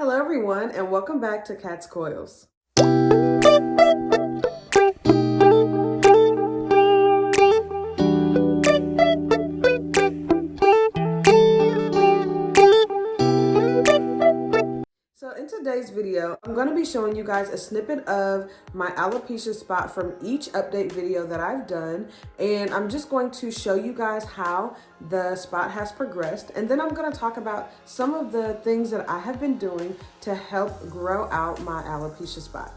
Hello everyone and welcome back to Cat's Coils. So in today's video, I'm going to be showing you guys a snippet of my alopecia spot from each update video that I've done. And I'm just going to show you guys how the spot has progressed. And then I'm going to talk about some of the things that I have been doing to help grow out my alopecia spot.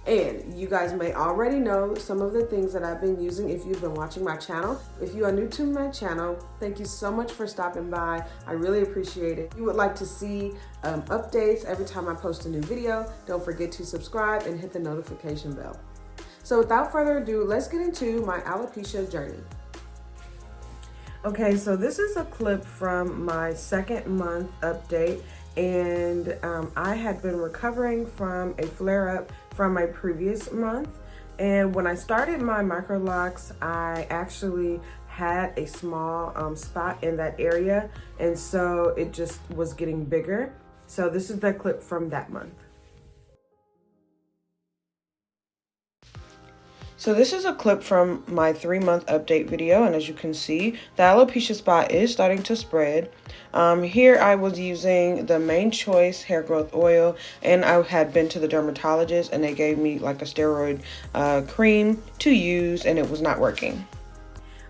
And you guys may already know some of the things that I've been using if you've been watching my channel. If you are new to my channel, thank you so much for stopping by. I really appreciate it. If you would like to see updates every time I post a new video, don't forget to subscribe and hit the notification bell. So without further ado, let's get into my alopecia journey. Okay, so this is a clip from my second month update, and I had been recovering from a flare-up from my previous month. And when I started my Microlocs, I actually had a small spot in that area, and so it just was getting bigger. So this is the clip from that month. So this is a clip from my 3-month update video, and as you can see, the alopecia spot is starting to spread. Here I was using the Main Choice hair growth oil, and I had been to the dermatologist and they gave me like a steroid cream to use, and it was not working.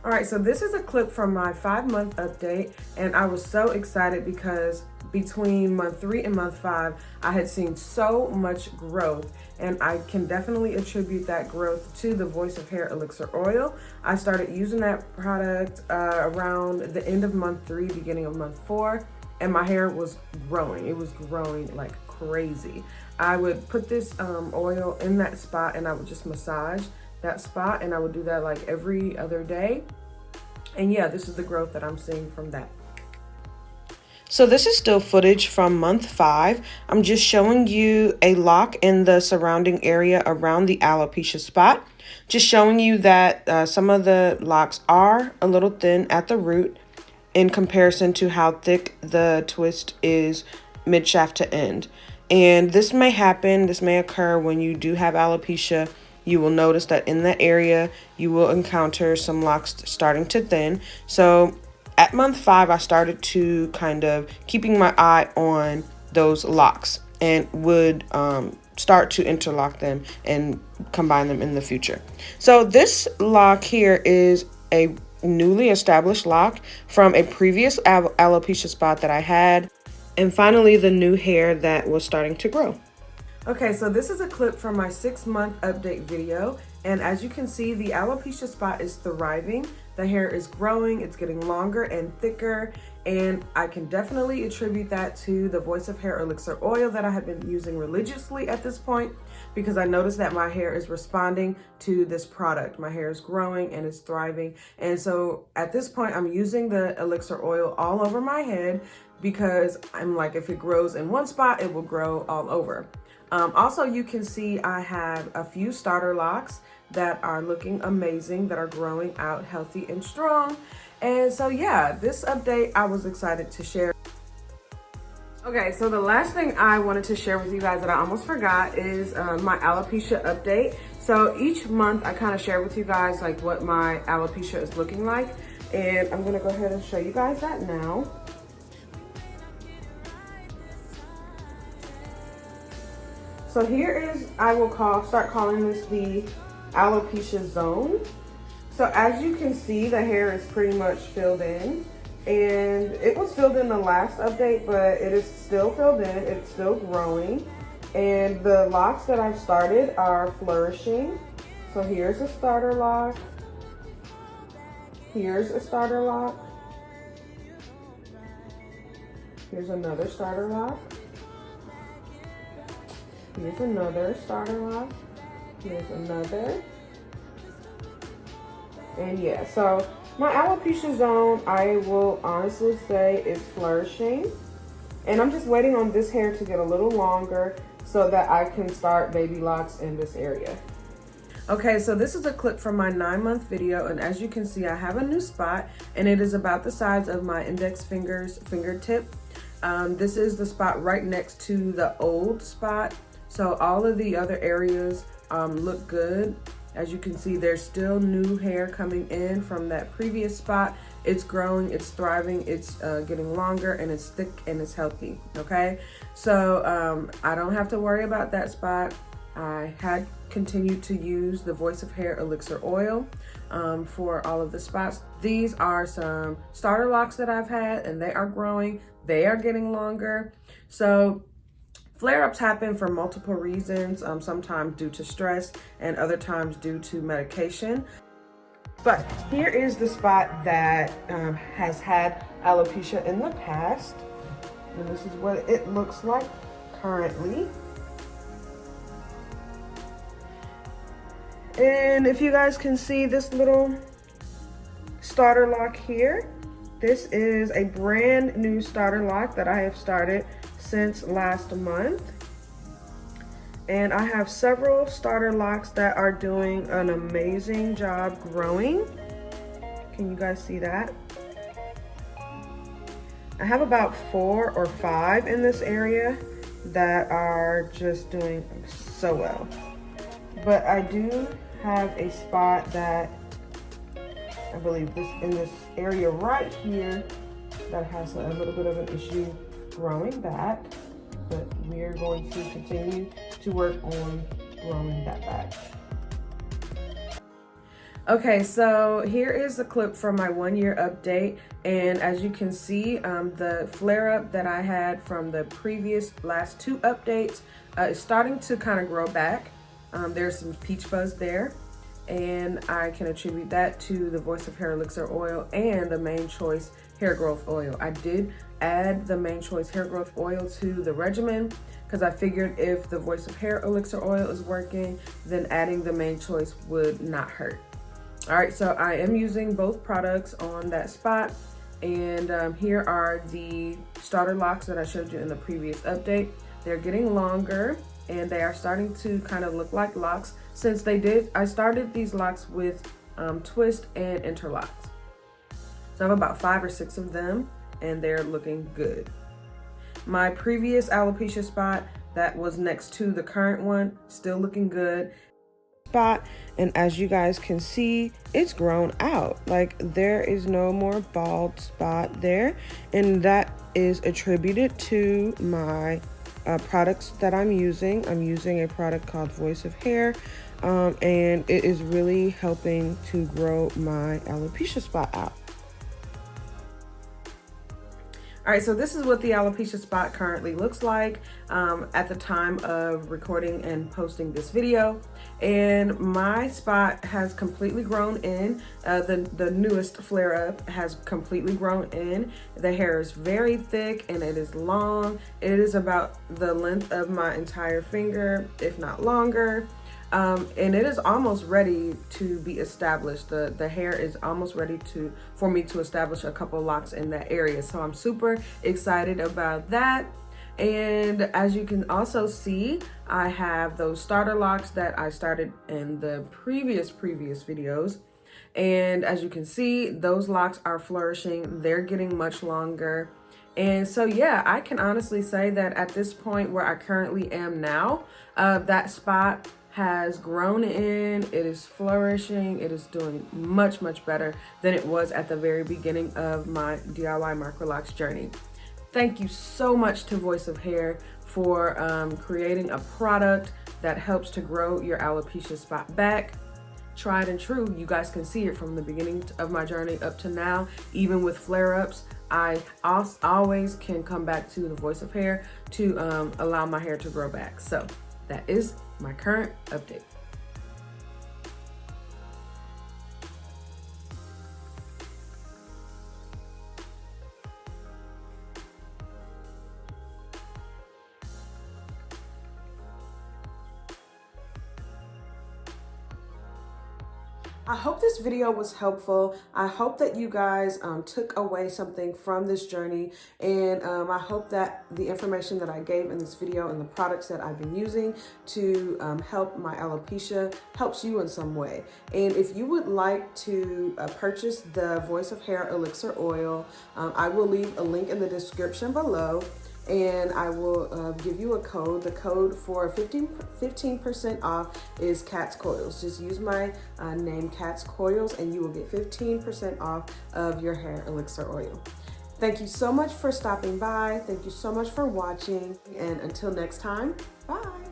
All right, so this is a clip from my 5-month update, and I was so excited because between month 3 and month 5, I had seen so much growth, and I can definitely attribute that growth to the Voice of Hair Elixir Oil. I started using that product around the end of month 3, beginning of month 4, and my hair was growing. It was growing like crazy. I would put this oil in that spot and I would just massage that spot, and I would do that like every other day. And yeah, this is the growth that I'm seeing from that. So this is still footage from month 5. I'm just showing you a lock in the surrounding area around the alopecia spot. Just showing you that some of the locks are a little thin at the root in comparison to how thick the twist is mid shaft to end. And this may occur when you do have alopecia. You will notice that in that area, you will encounter some locks starting to thin. So at month 5, I started to kind of keeping my eye on those locks and would start to interlock them and combine them in the future. So this lock here is a newly established lock from a previous alopecia spot that I had. And finally, the new hair that was starting to grow. Okay, so this is a clip from my 6-month update video, and as you can see, the alopecia spot is thriving. The hair is growing, it's getting longer and thicker, and I can definitely attribute that to the Voice of Hair Elixir Oil that I have been using religiously at this point, because I noticed that my hair is responding to this product. My hair is growing and it's thriving, and so at this point, I'm using the elixir oil all over my head because I'm like, if it grows in one spot, it will grow all over. Also, you can see I have a few starter locks that are looking amazing, that are growing out healthy and strong. And so yeah, this update I was excited to share. Okay, so the last thing I wanted to share with you guys that I almost forgot is my alopecia update. So each month I kind of share with you guys like what my alopecia is looking like. And I'm gonna go ahead and show you guys that now. So here is, I will start calling this the alopecia zone. So as you can see, the hair is pretty much filled in, and it was filled in the last update, but it is still filled in, it's still growing. And the locks that I've started are flourishing. So here's a starter lock. Here's a starter lock. Here's another starter lock. Here's another starter lock. Here's another. And yeah, so my alopecia zone, I will honestly say, is flourishing. And I'm just waiting on this hair to get a little longer so that I can start baby locks in this area. Okay, so this is a clip from my 9-month video, and as you can see, I have a new spot, and it is about the size of my index fingertip. This is the spot right next to the old spot. So all of the other areas look good. As you can see, there's still new hair coming in from that previous spot. It's growing, it's thriving, it's getting longer, and it's thick and it's healthy, okay? So I don't have to worry about that spot. I had continued to use the Voice of Hair Elixir Oil for all of the spots. These are some starter locks that I've had, and they are growing, they are getting longer. So flare-ups happen for multiple reasons, sometimes due to stress and other times due to medication. But here is the spot that has had alopecia in the past. And this is what it looks like currently. And if you guys can see this little starter lock here, this is a brand new starter lock that I have started since last month. And I have several starter locks that are doing an amazing job growing. Can you guys see that? I have about 4 or 5 in this area that are just doing so well. But I do have a spot that I believe in this area right here that has a little bit of an issue growing back, but we are going to continue to work on growing that back. Okay, so here is the clip from my 1-year update, and as you can see, the flare-up that I had from the last 2 updates is starting to kind of grow back. There's some peach fuzz there, and I can attribute that to the Voice of Hair Elixir Oil and the Main Choice Hair Growth Oil. I did add the Main Choice Hair Growth Oil to the regimen because I figured if the Voice of Hair Elixir Oil is working, then adding the Main Choice would not hurt. All right, so I am using both products on that spot, and here are the starter locks that I showed you in the previous update. They're getting longer, and they are starting to kind of look like locks. Since I started these locks with twist and interlocks. So I have about 5 or 6 of them, and they're looking good. My previous alopecia spot that was next to the current one, still looking good. And as you guys can see, it's grown out. Like, there is no more bald spot there, and that is attributed to my products that I'm using. I'm using a product called Voice of Hair, and it is really helping to grow my alopecia spot out. All right, so this is what the alopecia spot currently looks like at the time of recording and posting this video. And my spot has completely grown in. The newest flare up has completely grown in. The hair is very thick and it is long. It is about the length of my entire finger, if not longer. And it is almost ready to be established. The hair is almost ready for me to establish a couple locks in that area. So I'm super excited about that. And as you can also see, I have those starter locks that I started in the previous videos. And as you can see, those locks are flourishing. They're getting much longer. And so, yeah, I can honestly say that at this point where I currently am now, that spot has grown in, it is flourishing, it is doing much better than it was at the very beginning of my DIY Microlocs journey. Thank you so much to Voice of Hair for creating a product that helps to grow your alopecia spot back. Tried and true, you guys can see it from the beginning of my journey up to now. Even with flare-ups, I always can come back to the Voice of Hair to allow my hair to grow back. So that is my current update. I hope this video was helpful. I hope that you guys took away something from this journey, and I hope that the information that I gave in this video and the products that I've been using to help my alopecia helps you in some way. And if you would like to purchase the Voice of Hair Elixir Oil, I will leave a link in the description below. And I will give you a code. The code for 15% off is Cat's Coils. Just use my name, Cat's Coils, and you will get 15% off of your hair elixir oil. Thank you so much for stopping by. Thank you so much for watching. And until next time, bye.